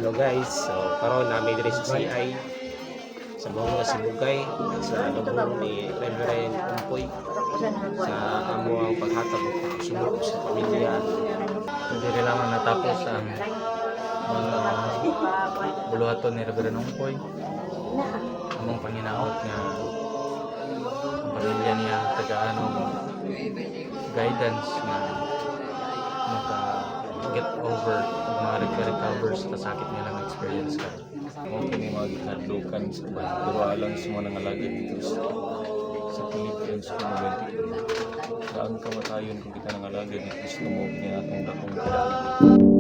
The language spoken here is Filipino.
Hello guys, so karon na may diri sa CI sa buong nga Sibugay sa lubong ni Reverend Ompoy sa amo ang paghatag ng pagsunog sa pamilya. Hindi rin lamang natapos ang mga buluhaton ni Reverend Ompoy. Among panginaot nga ang pamilya niya tagaan guidance na maka-get over mga recover sa sakit nilang experience ka. Mo kini mga gikadlukan sa bahay. Pero alang sa mga nangalagad dito sa Philippines community. Saan kamatayon kung kita nangalagad ni Kristo mo kini atong dakong kadaig.